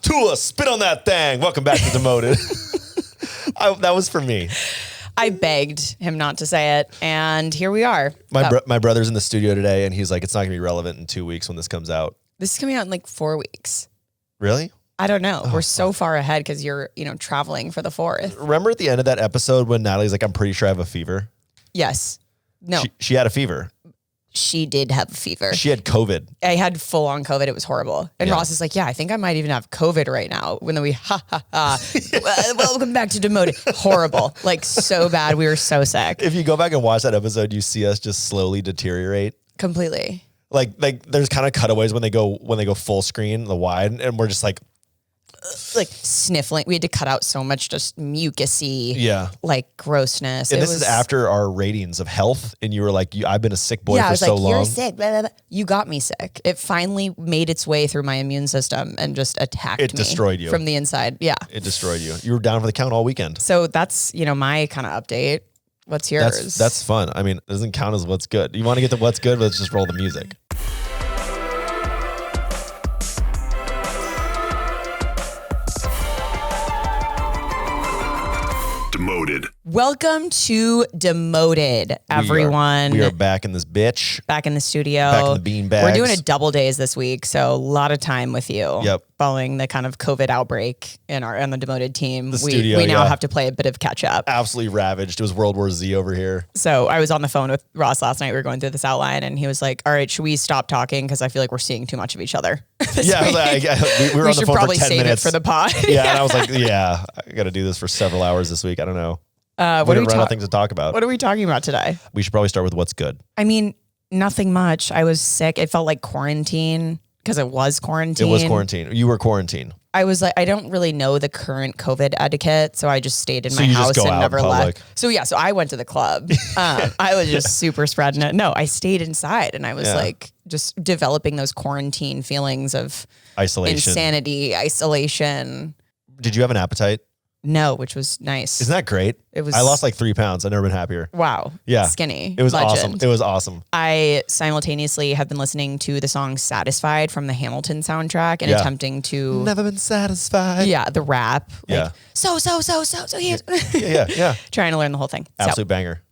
Tula, spit on that thing. Welcome back to Demoted. That was for me. I begged him not to say it, and here we are. My brother's in the studio today, and he's like, it's not going to be relevant in 2 weeks when this comes out. This is coming out in like 4 weeks. Really? I don't know. We're so far ahead because you're, traveling for the 4th. Remember at the end of that episode when Natalie's like, I'm pretty sure I have a fever? Yes. No. She had a fever. She did have a fever. She had COVID. I had full on COVID. It was horrible. And Ross is like, yeah, I think I might even have COVID right now. When we, welcome back to Demoted. Horrible. Like so bad. We were so sick. If you go back and watch that episode, you see us just slowly deteriorate. Completely. Like there's kind of cutaways when they go full screen, the wide, and we're just like sniffling. We had to cut out so much just mucusy, grossness. And this is after our ratings of health, and you were like, I've been a sick boy for so long. You're sick. Blah, blah, blah. You got me sick. It finally made its way through my immune system and just attacked me. It destroyed you from the inside. Yeah, it destroyed you. You were down for the count all weekend. So that's my kind of update. What's yours? That's fun. I mean, it doesn't count as what's good. You want to get to what's good? Let's just roll the music. Demoted. Welcome to Demoted, everyone. We are back in this bitch. Back in the studio. Back in the bean bags. We're doing a double days this week, so a lot of time with you. Yep. Following the kind of COVID outbreak on the Demoted team, studio, we now have to play a bit of catch up. Absolutely ravaged. It was World War Z over here. So I was on the phone with Ross last night. We were going through this outline, and he was like, "All right, should we stop talking? Because I feel like we're seeing too much of each other." Yeah, we were on the phone for 10 save minutes it for the pod. Yeah, and I was like, I got to do this for several hours this week. I don't know. What are we run out of things to talk about? What are we talking about today? We should probably start with what's good. I mean, nothing much. I was sick. It felt like quarantine because it was quarantine. It was quarantine. You were quarantined. I was like, I don't really know the current COVID etiquette, so I just stayed in my house and never left. So so I went to the club. I was just super spreading it. No, I stayed inside, and I was like just developing those quarantine feelings of isolation, insanity, isolation. Did you have an appetite? No, which was nice. Isn't that great? It was. I lost like 3 pounds. I've never been happier. Wow. Yeah. Skinny. It was Legend. awesome. It was awesome. I simultaneously have been listening to the song Satisfied from the Hamilton soundtrack and attempting to. Never been satisfied. Yeah, the rap. Yeah. So here's. Yeah. Trying to learn the whole thing. Absolute banger.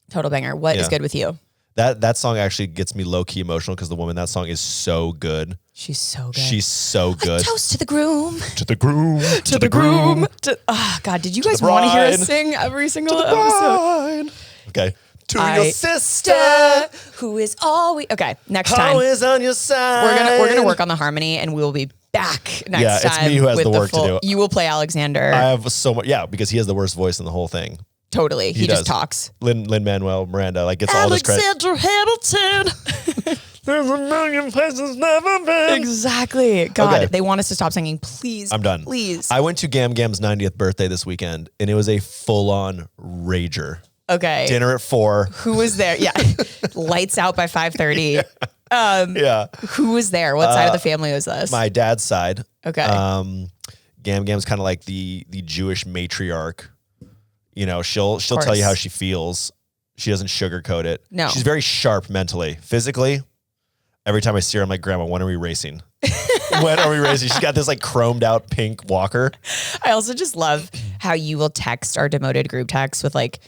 Total banger. What is good with you? That song actually gets me low key emotional because the woman that song is so good. She's so good. She's so good. A toast to the groom. To the groom. To the groom. Oh God, did you guys want to hear us sing every single episode? Okay. To your sister, who is always okay. Next time, always on your side. We're gonna work on the harmony, and we will be back next time. Yeah, it's me who has the work to do. You will play Alexander. I have so much. Yeah, because he has the worst voice in the whole thing. Totally. He just talks. Lin-Manuel Miranda gets all this credit. Alexander Hamilton. There's a million places never been. Exactly. God, they want us to stop singing. Please. I'm done. Please. I went to Gam Gam's 90th birthday this weekend, and it was a full-on rager. Okay. Dinner at 4. Who was there? Yeah. Lights out by 5:30. Yeah. Who was there? What side of the family was this? My dad's side. Okay. Gam Gam's kind of like the Jewish matriarch. You know, she'll tell you how she feels. She doesn't sugarcoat it. No. She's very sharp mentally. Physically, every time I see her, I'm like, Grandma, when are we racing? When are we racing? She's got this like chromed out pink walker. I also just love how you will text our Demoted group text with like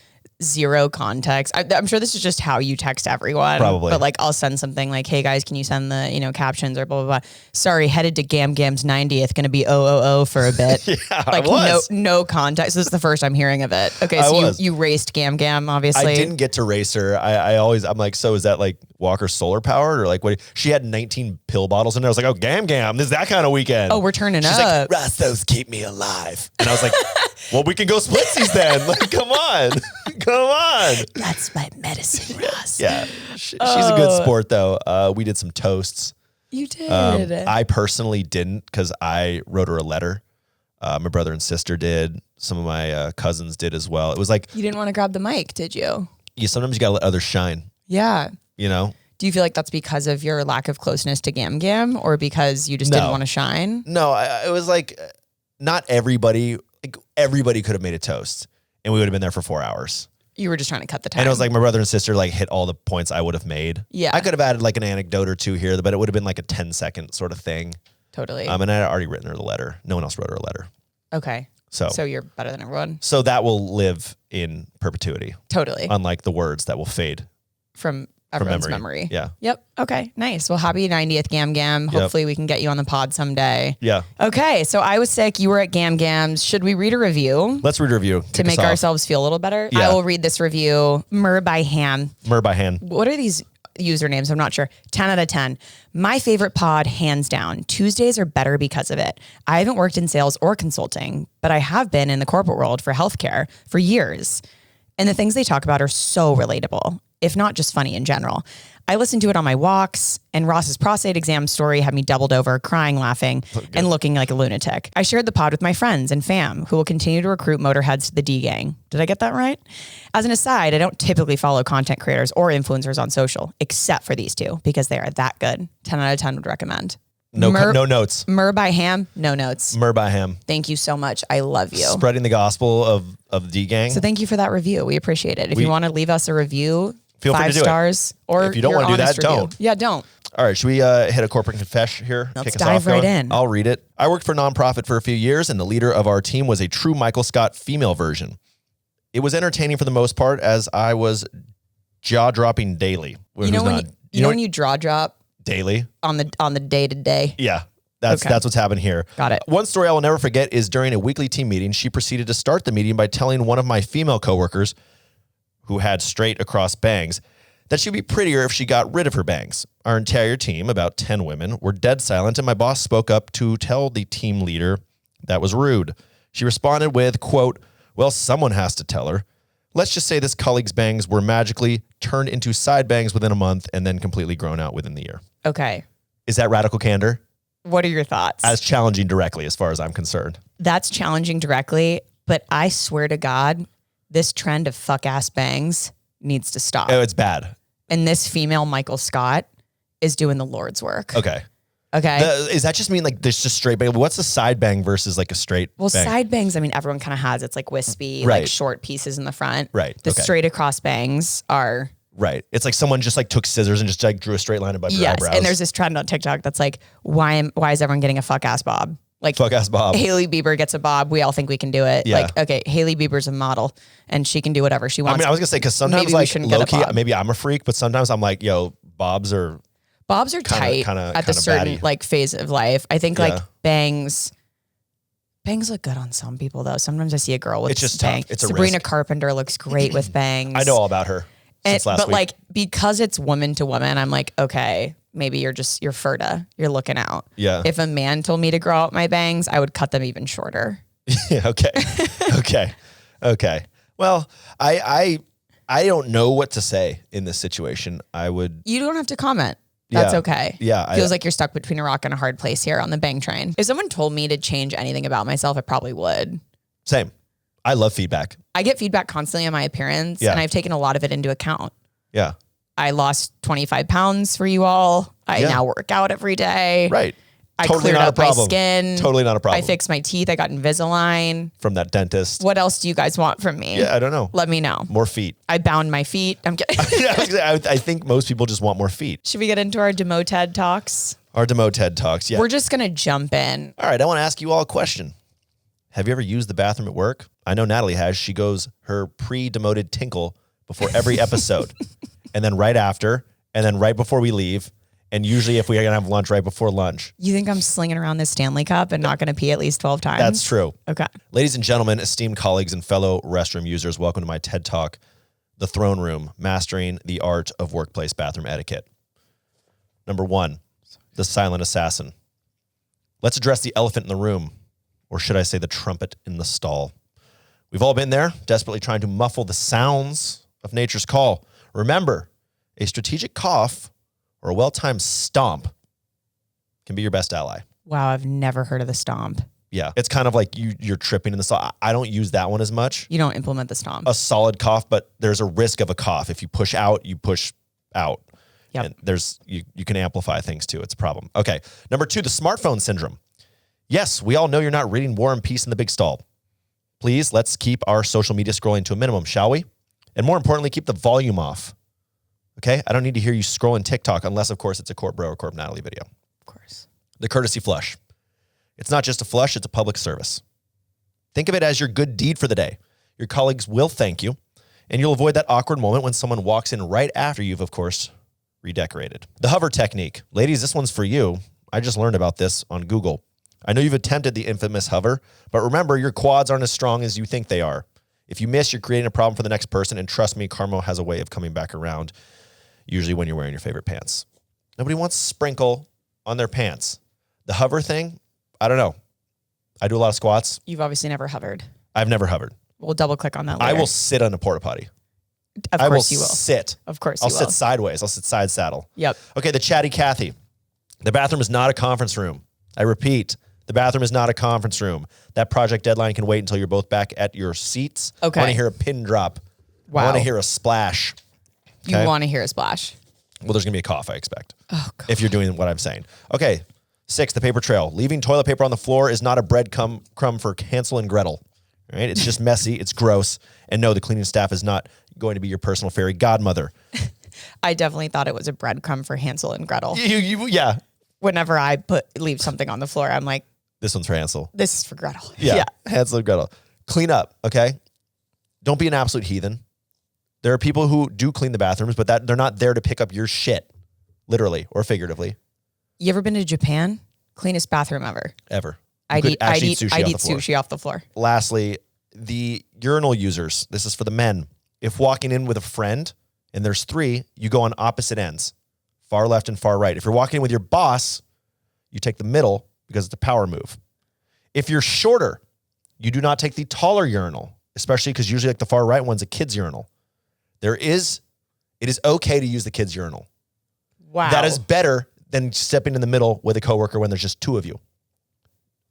zero context. I'm sure this is just how you text everyone. Probably. But like I'll send something like, hey guys, can you send the, captions or blah, blah, blah. Sorry, headed to Gam Gam's 90th, going to be for a bit. Yeah, like no context. This is the first I'm hearing of it. Okay, so you raced Gam Gam, obviously. I didn't get to race her. I'm like, so is that like Walker solar powered or like what? She had 19 pill bottles in there. I was like, oh, Gam Gam, this is that kind of weekend. Oh, we're turning She's up. Like, Rastos keep me alive. And I was like, well, we can go splitsies then. Like, come on. Come on. That's my medicine, Ross. Yeah. She's a good sport, though. We did some toasts. You did. I personally didn't because I wrote her a letter. My brother and sister did. Some of my cousins did as well. It was like... You didn't want to grab the mic, did you? Sometimes you got to let others shine. Yeah. You know? Do you feel like that's because of your lack of closeness to Gam Gam or because you just didn't want to shine? No, it was like not everybody... Like everybody could have made a toast and we would have been there for 4 hours. You were just trying to cut the time. And it was like my brother and sister like hit all the points I would have made. Yeah. I could have added like an anecdote or two here, but it would have been like a 10-second sort of thing. Totally. And I had already written her the letter. No one else wrote her a letter. Okay. So you're better than everyone. So that will live in perpetuity. Totally. Unlike the words that will fade from everyone's memory. Yeah. Yep. Okay. Nice. Well, happy 90th Gam Gam. Hopefully we can get you on the pod someday. Yeah. Okay. So I was sick. You were at Gam Gams. Should we read a review? Let's read a review. To make ourselves feel a little better? Yeah. I will read this review. Mur by Ham. Mur by Hand. What are these usernames? I'm not sure. 10 out of 10. My favorite pod, hands down. Tuesdays are better because of it. I haven't worked in sales or consulting, but I have been in the corporate world for healthcare for years. And the things they talk about are so relatable, if not just funny in general. I listened to it on my walks, and Ross's prostate exam story had me doubled over, crying, laughing, and looking like a lunatic. I shared the pod with my friends and fam, who will continue to recruit motorheads to the D gang. Did I get that right? As an aside, I don't typically follow content creators or influencers on social, except for these two, because they are that good. 10 out of 10 would recommend. No notes. Mur by Ham, no notes. Mur by Ham. Thank you so much. I love you. Spreading the gospel of D gang. So thank you for that review. We appreciate it. If you want to leave us a review, feel 5 free to do stars, it. or if you don't want to do that, don't. Yeah, don't. All right, should we hit a corporate confession here? Let's dive right in. I'll read it. I worked for a nonprofit for a few years, and the leader of our team was a true Michael Scott female version. It was entertaining for the most part, as I was jaw-dropping daily. You know when you jaw drop daily on the day-to-day? Yeah. That's what's happened here. Got it. One story I will never forget is during a weekly team meeting, she proceeded to start the meeting by telling one of my female coworkers, who had straight across bangs, that she'd be prettier if she got rid of her bangs. Our entire team, about 10 women, were dead silent, and my boss spoke up to tell the team leader that was rude. She responded with, quote, "Well, someone has to tell her. Let's just say this colleague's bangs were magically turned into side bangs within a month and then completely grown out within the year." Okay. Is that radical candor? What are your thoughts? As challenging directly, as far as I'm concerned. That's challenging directly, but I swear to God, this trend of fuck-ass bangs needs to stop. Oh, it's bad. And this female Michael Scott is doing the Lord's work. Okay. Okay. Does that just mean like there's just straight bang? What's a side bang versus like a straight bang? Side bangs, I mean, everyone kind of has. It's like wispy, like short pieces in the front. Right. The straight across bangs are... Right. It's like someone just like took scissors and just like drew a straight line above your eyebrows. And there's this trend on TikTok that's like, why is everyone getting a fuck-ass bob? Like fuck-ass bob. Hailey Bieber gets a bob. We all think we can do it. Yeah. Like, okay, Hailey Bieber's a model and she can do whatever she wants. I mean, I was gonna say, because sometimes like low-key, maybe I'm a freak, but sometimes I'm like, yo, bobs are tight at the certain batty. like phase of life. I think like bangs look good on some people though. Sometimes I see a girl with it's just bang. tough. It's a Sabrina risk. Carpenter looks great with bangs. I know all about her since last but week. like, because it's woman to woman, I'm like, okay, maybe you're Ferta. You're looking out. Yeah. If a man told me to grow out my bangs, I would cut them even shorter. Yeah, okay. Well, I don't know what to say in this situation. You don't have to comment. That's okay. Yeah. Feels like you're stuck between a rock and a hard place here on the bang train. If someone told me to change anything about myself, I probably would. Same. I love feedback. I get feedback constantly on my appearance, and I've taken a lot of it into account. Yeah. I lost 25 pounds for you all. I now work out every day. Right. I totally cleared not up a problem. my skin. Totally not a problem. I fixed my teeth. I got Invisalign. From that dentist. What else do you guys want from me? Yeah, I don't know. Let me know. More feet. I bound my feet. I'm kidding. I think most people just want more feet. Should we get into our Demo TED Talks? Our Demo TED Talks, yeah. We're just going to jump in. All right, I want to ask you all a question. Have you ever used the bathroom at work? I know Natalie has. She goes her pre-demoted tinkle before every episode. And then right after, and then right before we leave. And usually if we're going to have lunch, right before lunch. You think I'm slinging around this Stanley Cup and not going to pee at least 12 times? That's true. Okay. Ladies and gentlemen, esteemed colleagues and fellow restroom users, welcome to my TED Talk, The Throne Room, Mastering the Art of Workplace Bathroom Etiquette. Number 1, the silent assassin. Let's address the elephant in the room, or should I say the trumpet in the stall. We've all been there, desperately trying to muffle the sounds of nature's call. Remember, a strategic cough or a well-timed stomp can be your best ally. Wow, I've never heard of the stomp. Yeah, it's kind of like you're tripping in the stall. I don't use that one as much. You don't implement the stomp. A solid cough, but there's a risk of a cough. If you push out, you push out. Yep. And there's you can amplify things too. It's a problem. Okay. Number 2, the smartphone syndrome. Yes, we all know you're not reading War and Peace in the big stall. Please, let's keep our social media scrolling to a minimum, shall we? And more importantly, keep the volume off. Okay? I don't need to hear you scrolling TikTok unless, of course, it's a Corp Bro or Corp Natalie video. Of course. The courtesy flush. It's not just a flush, it's a public service. Think of it as your good deed for the day. Your colleagues will thank you, and you'll avoid that awkward moment when someone walks in right after you've, of course, redecorated. The hover technique. Ladies, this one's for you. I just learned about this on Google. I know you've attempted the infamous hover, but remember, your quads aren't as strong as you think they are. If you miss, you're creating a problem for the next person, and trust me, karma has a way of coming back around, usually when you're wearing your favorite pants. Nobody wants sprinkle on their pants. The hover thing, I don't know. I do a lot of squats. You've obviously never hovered. I've never hovered. We'll double click on that later. I will sit on a porta potty. Of course you will. Sit. Of course you will. I'll sit sideways. I'll sit side saddle. Yep. Okay, the chatty Cathy. The bathroom is not a conference room. I repeat, the bathroom is not a conference room. That project deadline can wait until you're both back at your seats. Okay. I want to hear a pin drop. Wow. I want to hear a splash. Okay? You want to hear a splash. Well, there's going to be a cough, I expect. Oh, God. If you're doing what I'm saying. Okay, 6, the paper trail. Leaving toilet paper on the floor is not a breadcrumb for Hansel and Gretel. All right? It's just messy. It's gross. And no, the cleaning staff is not going to be your personal fairy godmother. I definitely thought it was a breadcrumb for Hansel and Gretel. Yeah. Whenever I leave something on the floor, I'm like, this one's for Hansel. This is for Gretel. Yeah. Hansel and Gretel. Clean up, okay? Don't be an absolute heathen. There are people who do clean the bathrooms, but they're not there to pick up your shit, literally or figuratively. You ever been to Japan? Cleanest bathroom ever. Ever. I'd eat sushi off the floor. Lastly, the urinal users. This is for the men. If walking in with a friend and there's 3, you go on opposite ends, far left and far right. If you're walking in with your boss, you take the middle because it's a power move. If you're shorter, you do not take the taller urinal, especially because usually like the far right one's a kid's urinal. It is okay to use the kid's urinal. Wow. That is better than stepping in the middle with a coworker when there's just 2 of you.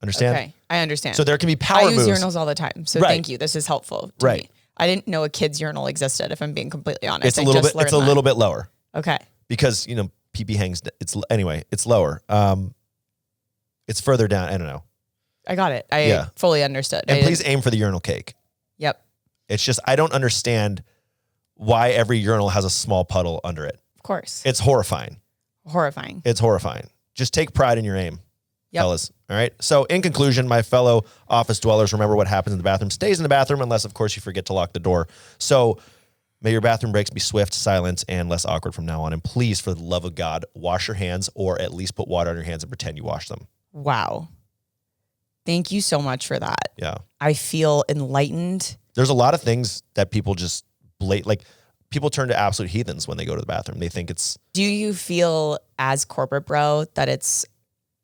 Understand? Okay, I understand. So there can be power moves. I use urinals all the time, so thank you. This is helpful to me. I didn't know a kid's urinal existed, if I'm being completely honest. It's a little bit lower. Okay. Because, pee-pee hangs, it's lower. It's further down. I don't know. I got it. I fully understood. And please aim for the urinal cake. Yep. It's just, I don't understand why every urinal has a small puddle under it. Of course. It's horrifying. It's horrifying. Just take pride in your aim, fellas. All right. So in conclusion, my fellow office dwellers, remember what happens in the bathroom stays in the bathroom unless, of course, you forget to lock the door. So may your bathroom breaks be swift, silent, and less awkward from now on. And please, for the love of God, wash your hands or at least put water on your hands and pretend you wash them. Wow. Thank you so much for that. Yeah. I feel enlightened. There's a lot of things that people just people turn to absolute heathens when they go to the bathroom. They think it's... Do you feel as corporate bro that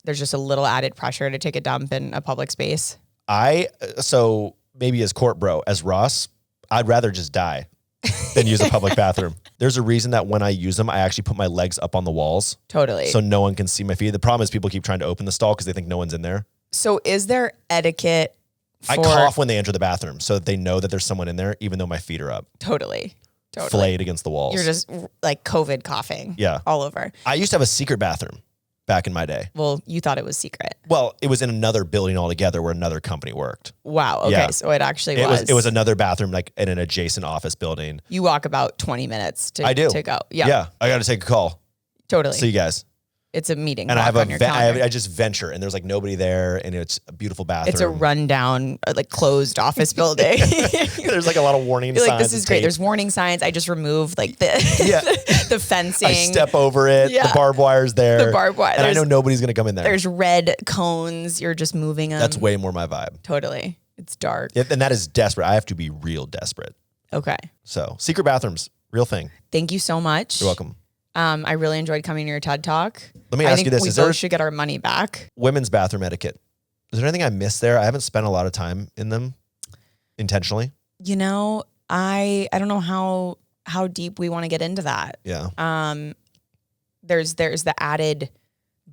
there's just a little added pressure to take a dump in a public space? So maybe as corp bro, as Ross, I'd rather just die than use a public bathroom. There's a reason that when I use them, I actually put my legs up on the walls. Totally. So no one can see my feet. The problem is people keep trying to open the stall because they think no one's in there. So is there etiquette I cough when they enter the bathroom so that they know that there's someone in there, even though my feet are up. Totally. Flayed against the walls. You're just like COVID coughing. Yeah. All over. I used to have a secret bathroom back in my day. Well, you thought it was secret. Well, it was in another building altogether where another company worked. Wow. Okay. Yeah. So it actually was. It was another bathroom like in an adjacent office building. You walk about 20 minutes to go. Yeah. Yeah. I got to take a call. Totally. See you guys. It's a meeting. And I just venture and there's like nobody there and it's a beautiful bathroom. It's a rundown, like closed office building. There's like a lot of warning signs. Like, this is great. There's warning signs. I just removed like the fencing. I step over it. Yeah. The barbed wire's there. The barbed wire. And I know nobody's going to come in there. There's red cones. You're just moving them. That's way more my vibe. Totally. It's dark. Yeah, and that is desperate. I have to be real desperate. Okay. So secret bathrooms, real thing. Thank you so much. You're welcome. I really enjoyed coming to your TED Talk. Let me ask you this. We both should get our money back. Women's bathroom etiquette. Is there anything I missed there? I haven't spent a lot of time in them intentionally. I don't know how deep we want to get into that. Yeah. There's the added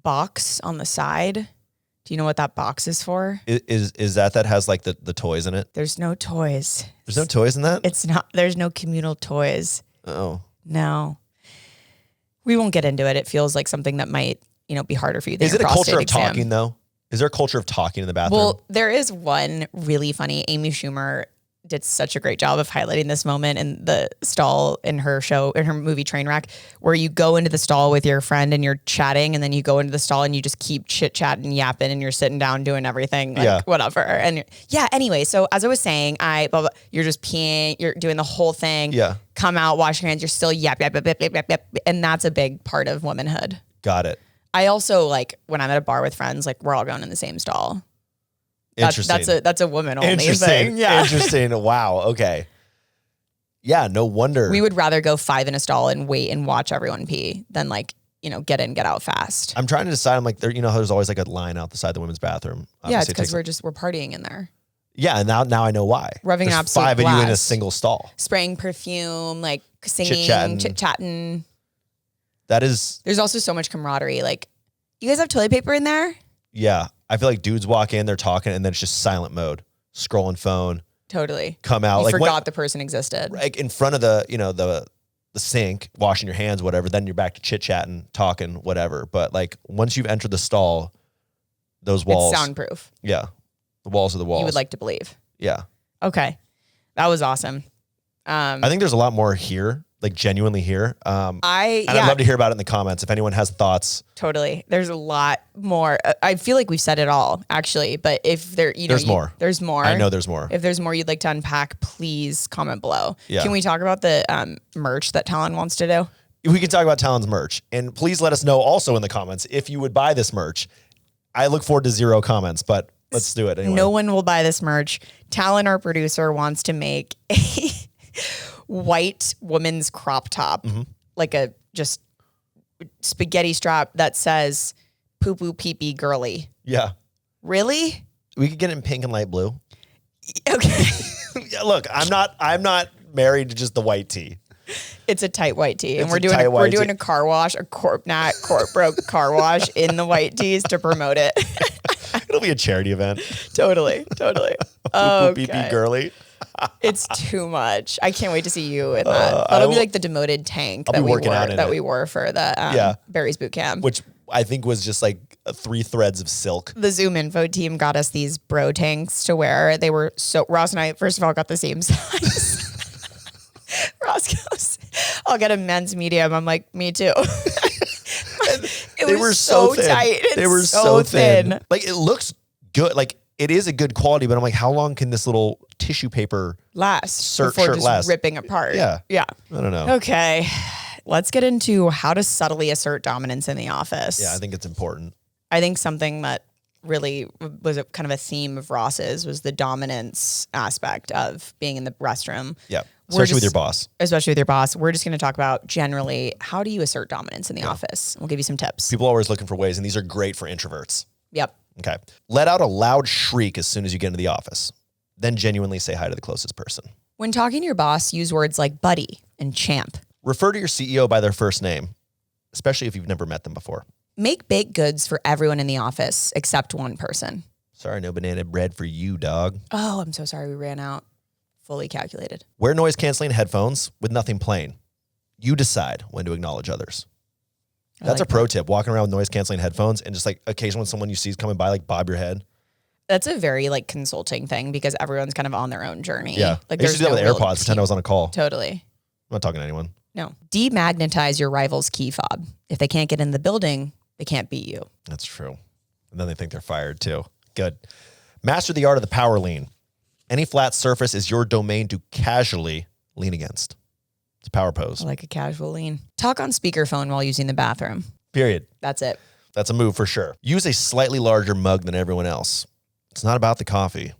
box on the side. Do you know what that box is for? Is that has like the toys in it? There's no toys. There's no toys in that? It's not. There's no communal toys. Oh. No. We won't get into it. It feels like something that might, be harder for you. Is it a culture of talking though? Is there a culture of talking in the bathroom? Well, there is one really funny. Amy Schumer did such a great job of highlighting this moment in the stall in her movie Trainwreck, where you go into the stall with your friend and you're chatting, and then you go into the stall and you just keep chit chatting, yapping, and you're sitting down doing everything, like whatever. And anyway, so as I was saying, you're just peeing, you're doing the whole thing. Yeah. Come out, wash your hands, you're still yap, and that's a big part of womanhood. Got it. I also like when I'm at a bar with friends, like we're all going in the same stall. Interesting. That's a woman only thing. Yeah. Interesting. Wow. Okay. Yeah. No wonder. We would rather go 5 in a stall and wait and watch everyone pee than like, get in, get out fast. I'm trying to decide. I'm like, there's always like a line out the side of the women's bathroom. Obviously, it's because we're partying in there. Yeah. And now I know why. Rubbing an absolute 5 blast. of you in a single stall. Spraying perfume, like singing, chit-chatting. There's also so much camaraderie. Like, you guys have toilet paper in there? Yeah. I feel like dudes walk in, they're talking, and then it's just silent mode, scrolling phone. Totally. Come out. You forgot the person existed. Like in front of the sink, washing your hands, whatever. Then you're back to chit-chatting, talking, whatever. But like once you've entered the stall, those walls. It's soundproof. Yeah. The walls are the walls. You would like to believe. Yeah. Okay. That was awesome. I think there's a lot more here, like genuinely here. I'd love to hear about it in the comments if anyone has thoughts. Totally. There's a lot more. I feel like we've said it all, actually. But if there's more. There's more. I know there's more. If there's more you'd like to unpack, please comment below. Yeah. Can we talk about the merch that Talon wants to do? We can talk about Talon's merch. And please let us know also in the comments if you would buy this merch. I look forward to 0 comments, but let's do it anyway. No one will buy this merch. Talon, our producer, wants to make a white woman's crop top, like a just spaghetti strap that says poo poo pee pee girly. Yeah. Really? We could get it in pink and light blue. Okay. Yeah, look, I'm not married to just the white tee. It's a tight white tee, and we're doing a car wash, a corp broke car wash in the white tees to promote it. It'll be a charity event. Totally. Okay. Pee pee girly. It's too much. I can't wait to see you in that. That'll be like the demoted tank that we wore for the Barry's boot camp, which I think was just like 3 threads of silk. The Zoom info team got us these bro tanks to wear. They were Ross and I, first of all, got the same size. Ross goes, I'll get a men's medium. I'm like, me too. They were so tight. They were so thin. Like, it looks good. Like, it is a good quality, but I'm like, how long can this little tissue paper last before just last? Ripping apart? Yeah. I don't know. Okay. Let's get into how to subtly assert dominance in the office. Yeah, I think it's important. I think something that really was kind of a theme of Ross's was the dominance aspect of being in the restroom. Yeah. Especially with your boss. We're just going to talk about generally, how do you assert dominance in the office? We'll give you some tips. People are always looking for ways, and these are great for introverts. Yep. Okay. Let out a loud shriek as soon as you get into the office. Then genuinely say hi to the closest person. When talking to your boss, use words like buddy and champ. Refer to your CEO by their first name, especially if you've never met them before. Make baked goods for everyone in the office except one person. Sorry, no banana bread for you, dog. Oh, I'm so sorry. We ran out. Fully calculated. Wear noise-canceling headphones with nothing playing. You decide when to acknowledge others. That's a pro tip. Walking around with noise-canceling headphones and just like occasionally when someone you see is coming by, like bob your head. That's a very like consulting thing because everyone's kind of on their own journey. Yeah. Like I used to do that with AirPods, pretend I was on a call. Totally. I'm not talking to anyone. No. Demagnetize your rival's key fob. If they can't get in the building, they can't beat you. That's true. And then they think they're fired too. Good. Master the art of the power lean. Any flat surface is your domain to casually lean against. It's a power pose. I like a casual lean. Talk on speakerphone while using the bathroom. Period. That's it. That's a move for sure. Use a slightly larger mug than everyone else. It's not about the coffee.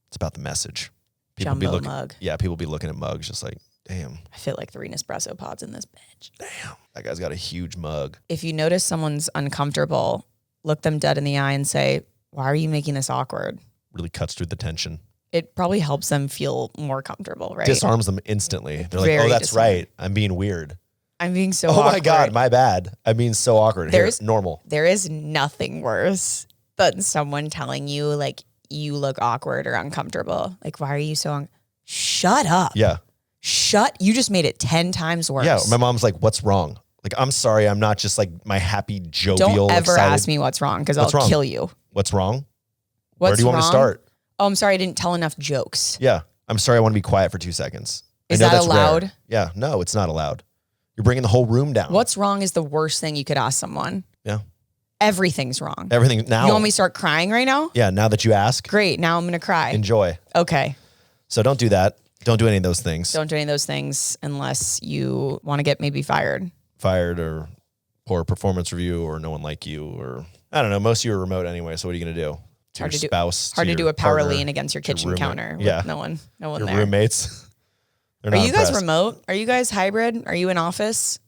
It's about the message. Jumbo mug. Yeah, people be looking at mugs just like, damn. I fit like 3 Nespresso pods in this bitch. Damn. That guy's got a huge mug. If you notice someone's uncomfortable, look them dead in the eye and say, why are you making this awkward? Really cuts through the tension. It probably helps them feel more comfortable, right? Disarms them instantly. They're like, oh, that's right. I'm being weird. I'm being so awkward. Oh my God, my bad. I'm being so awkward. It's normal. There is nothing worse than someone telling you like you look awkward or uncomfortable. Like, why are you so shut up. Yeah. You just made it 10 times worse. Yeah. My mom's like, what's wrong? Like, I'm sorry. I'm not just like my happy, jovial, Don't ever excited. ask me what's wrong because I'll kill you. What's wrong? Where do you want me to start? Oh, I'm sorry. I didn't tell enough jokes. Yeah. I'm sorry, I want to be quiet for 2 seconds. Is that allowed? Rare. Yeah, no, it's not allowed. You're bringing the whole room down. What's wrong is the worst thing you could ask someone. Yeah. Everything's wrong. Everything now. You want me to start crying right now? Yeah, now that you ask. Great, now I'm going to cry. Enjoy. Okay. So don't do that. Don't do any of those things. Don't do any of those things unless you want to get maybe fired. Fired or poor performance review or no one like you or I don't know. Most of you are remote anyway, so what are you going to do? Hard to spouse, do. Hard to do a power lean against your kitchen roommate. counter. With Yeah. no one your there. Roommates. Are you guys remote? Are you guys hybrid? Are you in office?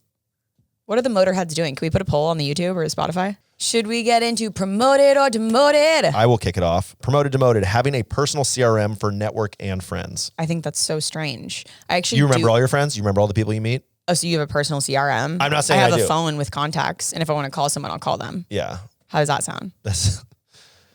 What are the Motorheads doing? Can we put a poll on the YouTube or Spotify? Should we get into promoted or demoted? I will kick it off. Promoted, demoted, having a personal CRM for network and friends. I think that's so strange. I actually You remember all your friends? You remember all the people you meet? Oh, so you have a personal CRM? I'm not saying I have I a do. phone with contacts, and if I want to call someone, I'll call them. Yeah. How does that sound? That's.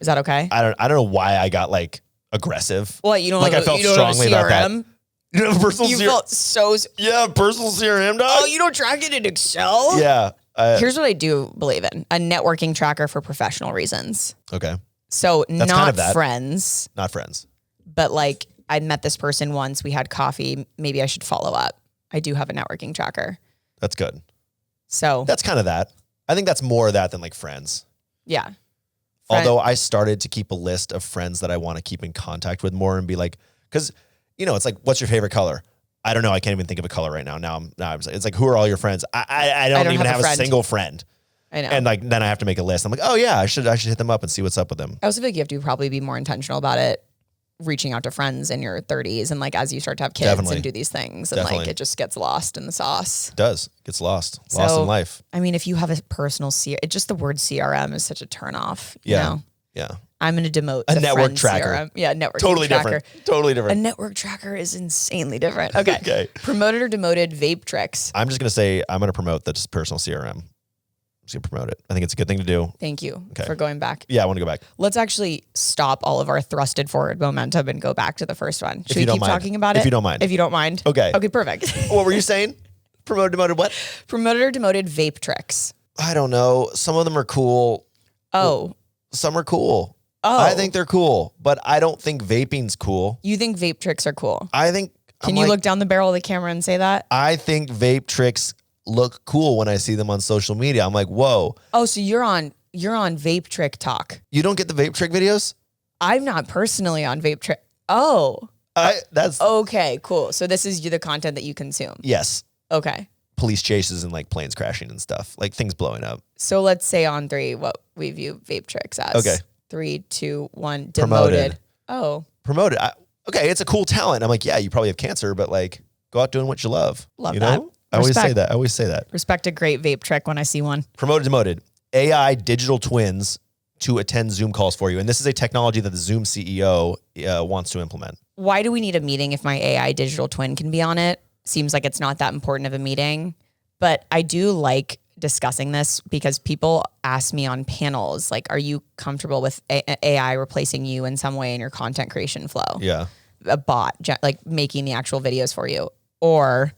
Is that okay? I don't know why I got like aggressive. What, you don't like have I felt you don't have strongly a about that. CRM? You have a personal You CRM? felt so. Yeah, personal CRM, dog. Oh, you don't track it in Excel? Yeah. Here's what I do believe in: a networking tracker for professional reasons. Okay. So That's not kind of that. friends, Not friends. but like I met this person once. We had coffee. Maybe I should follow up. I do have a networking tracker. That's good. So That's kind of that. I think that's more of that than like friends. yeah. Although I started to keep a list of friends that I want to keep in contact with more and be like, because, you know, it's like, what's your favorite color? I don't know. I can't even think of a color right now. Now I'm it's like, who are all your friends? I don't even have a single friend. I know. And like, then I have to make a list. I'm like, oh yeah, I should hit them up and see what's up with them. I also feel like you have to probably be more intentional about it, reaching out to friends in your 30s and like as you start to have kids Definitely. and do these things and Definitely. like it just gets lost in the sauce. It does. It gets lost So, in life. I mean, if you have a personal just the word CRM is such a turnoff. You Yeah. know? Yeah. I'm going to demote A the network friend tracker. CRM. Yeah, network Totally tracker. different. Totally A different. network tracker is insanely different. Okay. Okay. Promoted or demoted vape tricks. I'm just going to say, I'm going to promote this personal CRM. I'm just going to promote it. I think it's a good thing to do. Thank you Okay. for going back. Yeah, I want to go back. Let's actually stop all of our thrusted forward momentum and go back to the first one. Should you we don't keep mind. talking about it? If you don't mind. If you don't mind. Okay. Okay, perfect. What were you saying? Promoted, demoted, what? Promoted or demoted vape tricks. I don't know. Some of them are cool. Oh. Some are cool. Oh. I think they're cool, but I don't think vaping's cool. You think vape tricks are cool? I think. Can you look down the barrel of the camera and say that? I think vape tricks look cool when I see them on social media. I'm like, whoa. Oh, so you're on vape trick talk. You don't get the vape trick videos? I'm not personally on vape trick. Oh. That's Okay, cool. So this is the content that you consume. yes. Okay. Police chases and like planes crashing and stuff, like things blowing up. So let's say on 3 what we view vape tricks as. Okay. 3, 2, 1. Demoted. Promoted. Oh. Promoted. Okay, it's a cool talent. I'm like, yeah, you probably have cancer, but like, go out doing what you love. Love you that. know? I always say Respect. that. I always say that. Respect a great vape trick when I see one. Promoted, demoted. AI digital twins to attend Zoom calls for you. And this is a technology that the Zoom CEO wants to implement. Why do we need a meeting if my AI digital twin can be on it? Seems like it's not that important of a meeting. But I do like discussing this because people ask me on panels, like, are you comfortable with AI replacing you in some way in your content creation flow? Yeah. A bot, like making the actual videos for you? Or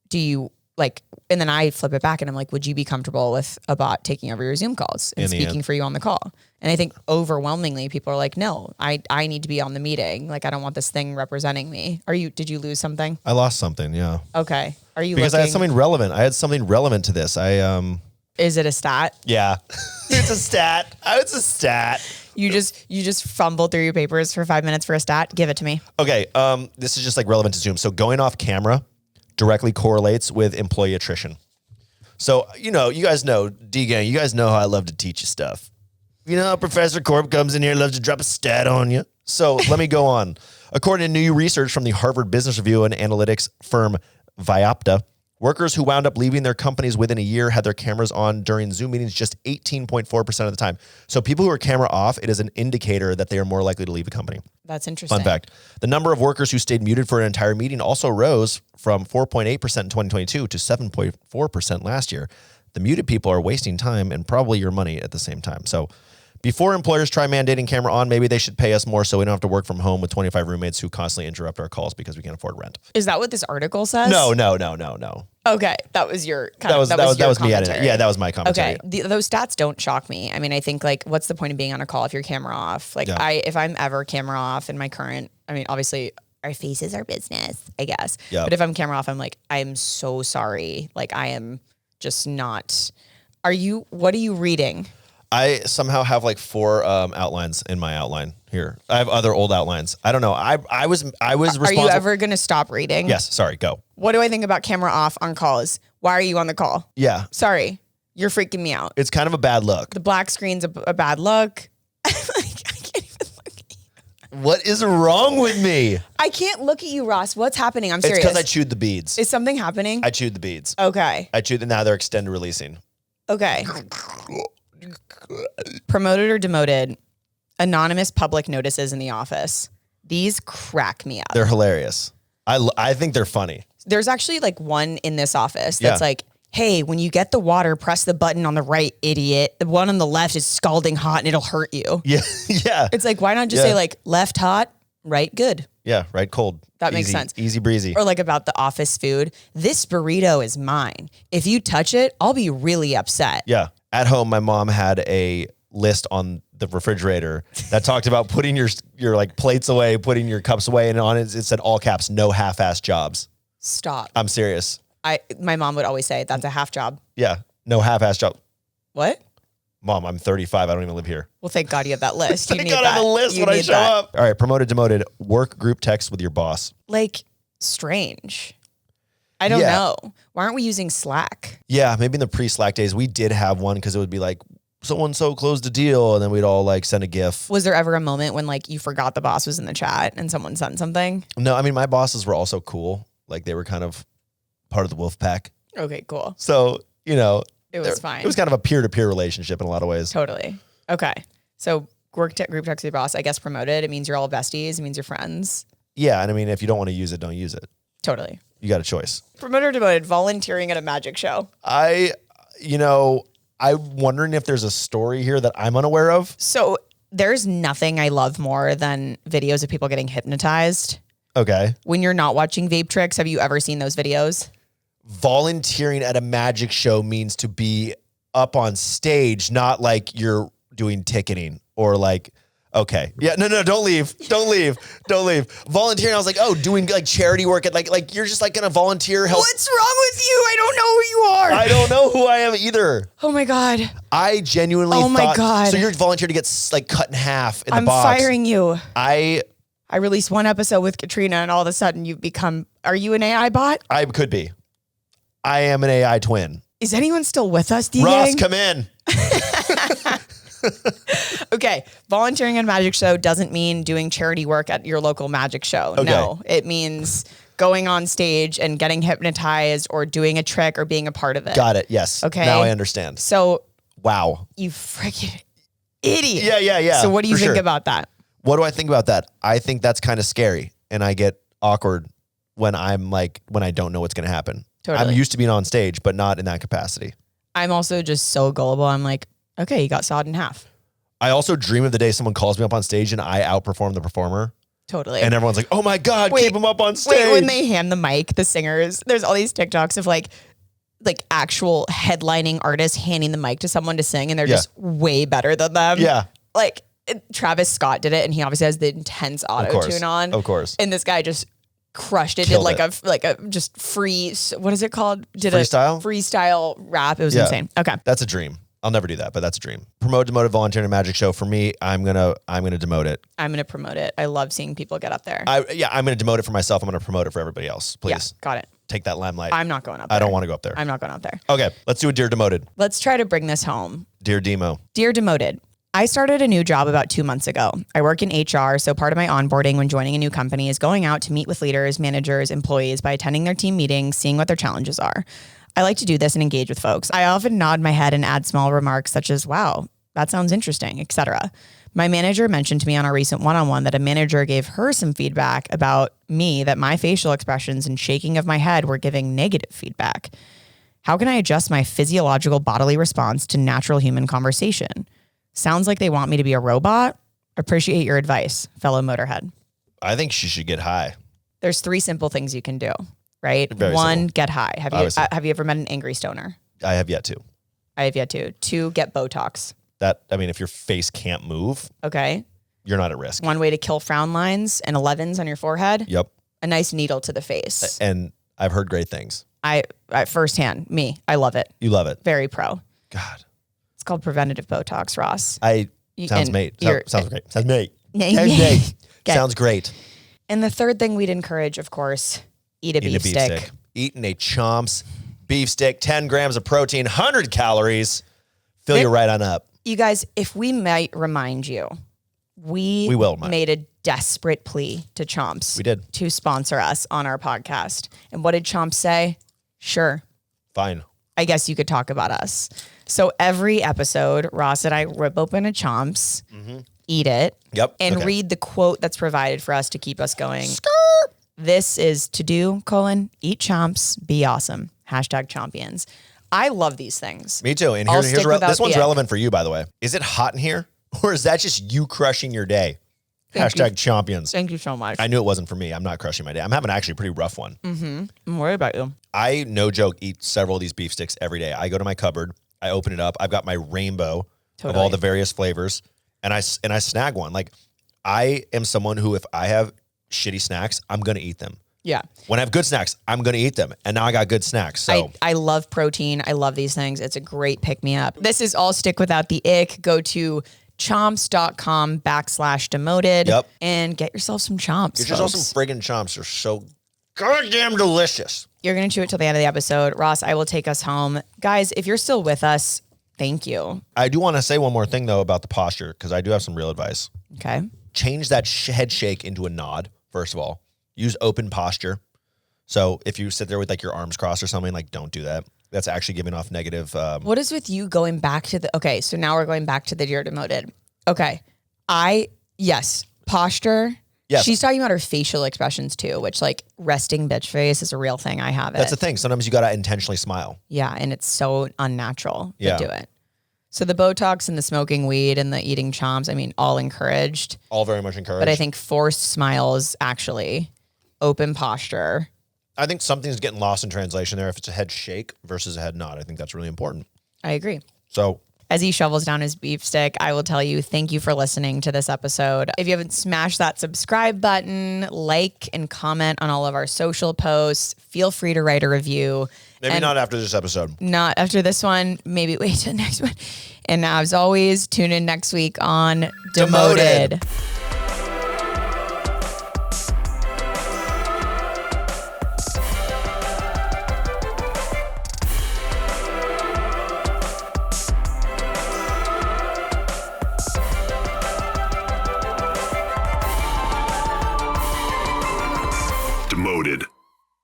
do you like, and then I flip it back and I'm like, would you be comfortable with a bot taking over your Zoom calls and speaking for you on the call? And I think overwhelmingly people are like, no, I need to be on the meeting. Like, I don't want this thing representing me. Did you lose something? I lost something. Yeah. Okay. Are you Because I had something relevant. I had something relevant to this. Is it a stat? Yeah. It's a stat. It's a stat. You just fumble through your papers for 5 minutes for a stat? Give it to me. Okay. This is just like relevant to Zoom. So going off camera directly correlates with employee attrition. So, you guys know, D-Gang, you guys know how I love to teach you stuff. You know how Professor Corp comes in here, loves to drop a stat on you. So let me go on. According to new research from the Harvard Business Review and analytics firm Vyapta, workers who wound up leaving their companies within a year had their cameras on during Zoom meetings just 18.4% of the time. So people who are camera off, it is an indicator that they are more likely to leave a company. That's interesting. Fun fact. The number of workers who stayed muted for an entire meeting also rose from 4.8% in 2022 to 7.4% last year. The muted people are wasting time and probably your money at the same time. So before employers try mandating camera on, maybe they should pay us more so we don't have to work from home with 25 roommates who constantly interrupt our calls because we can't afford rent. Is that what this article says? No. Okay, that was your That was me editing. Yeah, that was my commentary. Okay, those stats don't shock me. I mean, I think like, what's the point of being on a call if you're camera off? Like, Yeah. if I'm ever camera off in my current, I mean, obviously our faces are business, I guess. Yep. But if I'm camera off, I'm like, I'm so sorry. Like I am just not. What are you reading? I somehow have like 4 outlines in my outline here. I have other old outlines. I don't know. I was responsible. Are you ever going to stop reading? Yes. Sorry. Go. What do I think about camera off on calls? Why are you on the call? Yeah. Sorry. You're freaking me out. It's kind of a bad look. The black screen's a bad look. I can't even look at you. What is wrong with me? I can't look at you, Ross. What's happening? I'm serious. It's because I chewed the beads. Is something happening? I chewed the beads. Okay. I chewed them. Now they're extended releasing. Okay. Promoted or demoted, anonymous public notices in the office. These crack me up. They're hilarious. I think they're funny. There's actually like one in this office that's like, hey, when you get the water, press the button on the right, idiot. The one on the left is scalding hot and it'll hurt you. Yeah. Yeah. It's like, why not just say like left hot, right good? Yeah. Right cold. That makes sense. Easy breezy. Or like about the office food. This burrito is mine. If you touch it, I'll be really upset. Yeah. At home, my mom had a list on the refrigerator that talked about putting your like plates away, putting your cups away, and on it said all caps, no half-ass jobs. Stop. I'm serious. My mom would always say that's a half job. Yeah, no half-ass job. What? Mom, I'm 35. I don't even live here. Well, thank God you have that list. Thank God I have a list when I show up. All right, promoted, demoted, work group text with your boss. Like, strange. I don't know. Why aren't we using Slack? Yeah, maybe in the pre-Slack days, we did have one because it would be like, so-and-so closed a deal, and then we'd all like send a GIF. Was there ever a moment when like you forgot the boss was in the chat and someone sent something? No, I mean, my bosses were also cool. Like they were kind of part of the wolf pack. Okay, cool. So, you know. It was fine. It was kind of a peer-to-peer relationship in a lot of ways. Totally. Okay. So group text with your boss, I guess promoted. It means you're all besties. It means you're friends. Yeah, and I mean, if you don't want to use it, don't use it. Totally. You got a choice. Promoted or demoted, volunteering at a magic show. I'm wondering if there's a story here that I'm unaware of. So there's nothing I love more than videos of people getting hypnotized. Okay. When you're not watching Vape Tricks, have you ever seen those videos? Volunteering at a magic show means to be up on stage, not like you're doing ticketing or like, okay. Yeah, no, don't leave. Don't leave. Volunteering, I was like, oh, doing like charity work at like you're just like gonna volunteer help. What's wrong with you? I don't know who you are. I don't know who I am either. Oh my God. I genuinely thought. Oh my God. So you're volunteering to get like cut in half in the box. I'm firing you. I released one episode with Katrina and all of a sudden you've become, are you an AI bot? I could be. I am an AI twin. Is anyone still with us, D-Gang? Ross, come in. Okay. Volunteering at a magic show doesn't mean doing charity work at your local magic show. Okay. No, it means going on stage and getting hypnotized or doing a trick or being a part of it. Got it. Yes. Okay. Now I understand. So, wow. You freaking idiot. Yeah. So what do you think about that? What do I think about that? I think that's kind of scary and I get awkward when I don't know what's going to happen. Totally. I'm used to being on stage, but not in that capacity. I'm also just so gullible. I'm like, okay, you got sawed in half. I also dream of the day someone calls me up on stage and I outperform the performer. Totally. And everyone's like, oh my God, keep him up on stage. Wait, when they hand the mic, the singers, there's all these TikToks of like actual headlining artists handing the mic to someone to sing and they're just way better than them. Yeah. Like Travis Scott did it and he obviously has the intense auto-tune on. Of course. And this guy just crushed it. Killed did like a just free, what is it called? Did freestyle? A freestyle rap. It was insane. Okay. That's a dream. I'll never do that, but that's a dream. Promote, demoted, volunteer in a magic show. For me, I'm gonna demote it. I'm gonna promote it. I love seeing people get up there. I'm gonna demote it for myself. I'm gonna promote it for everybody else. Please. Yeah, got it. Take that limelight. I'm not going up there. I don't want to go up there. I'm not going up there. Okay, let's do a dear demoted. Let's try to bring this home. Dear Demo. Dear demoted. I started a new job about 2 months ago. I work in HR, so part of my onboarding when joining a new company is going out to meet with leaders, managers, employees by attending their team meetings, seeing what their challenges are. I like to do this and engage with folks. I often nod my head and add small remarks such as, wow, that sounds interesting, etc. My manager mentioned to me on our recent one-on-one that a manager gave her some feedback about me that my facial expressions and shaking of my head were giving negative feedback. How can I adjust my physiological bodily response to natural human conversation? Sounds like they want me to be a robot. Appreciate your advice, fellow motorhead. I think she should get high. There's 3 simple things you can do, right? Very 1, simple. Get high. Have you ever met an angry stoner? I have yet to. I have yet to. 2, get Botox. That, I mean, if your face can't move. Okay. you're not at risk. One way to kill frown lines and 11s on your forehead. Yep. A nice needle to the face. And I've heard great things. I firsthand, I love it. You love it. Very pro. God. It's called preventative Botox, Ross. Sounds great. Sounds great. Sounds great. Sounds great. And the third thing we'd encourage, of course, eat a beef stick. Eating a Chomps beef stick, 10 grams of protein, 100 calories. Fill you right on up. You guys, if we might remind you, we made a desperate plea to Chomps. We did. To sponsor us on our podcast. And what did Chomps say? Sure. Fine. I guess you could talk about us. So every episode, Ross and I rip open a Chomps, eat it, and read the quote that's provided for us to keep us going. This is to do, eat Chomps, be awesome. #champions. I love these things. Me too. And this one's relevant for you, by the way. Is it hot in here? Or is that just you crushing your day? #champions. Thank you so much. I knew it wasn't for me. I'm not crushing my day. I'm having actually a pretty rough one. I'm worried about you. I, no joke, eat several of these beef sticks every day. I go to my cupboard. I open it up. I've got my rainbow of all the various flavors. And I snag one. Like, I am someone who, if I have shitty snacks, I'm going to eat them. Yeah. When I have good snacks, I'm going to eat them. And now I got good snacks. So I love protein. I love these things. It's a great pick-me-up. This is all Stick Without the Ick. Go to chomps.com/demoted and get yourself some Chomps. Get yourself some friggin' Chomps. They're so goddamn delicious. You're going to chew it till the end of the episode. Ross, I will take us home. Guys, if you're still with us, thank you. I do want to say one more thing, though, about the posture, because I do have some real advice. Okay. Change that head shake into a nod, first of all. Use open posture. So if you sit there with like your arms crossed or something, like don't do that. That's actually giving off negative. What is with you going back to okay, so now we're going back to the Dear Demoted. Okay. Posture. Yes. She's talking about her facial expressions too, which like resting bitch face is a real thing. I have it. That's the thing. Sometimes you got to intentionally smile. Yeah. And it's so unnatural to do it. So the Botox and the smoking weed and the eating Chomps, I mean, all encouraged. All very much encouraged. But I think forced smiles, actually, open posture. I think something's getting lost in translation there. If it's a head shake versus a head nod, I think that's really important. I agree. So as he shovels down his beef stick, I will tell you, thank you for listening to this episode. If you haven't smashed that subscribe button, like and comment on all of our social posts, feel free to write a review. Maybe not after this episode. Not after this one. Maybe wait till the next one. And as always, tune in next week on Demoted.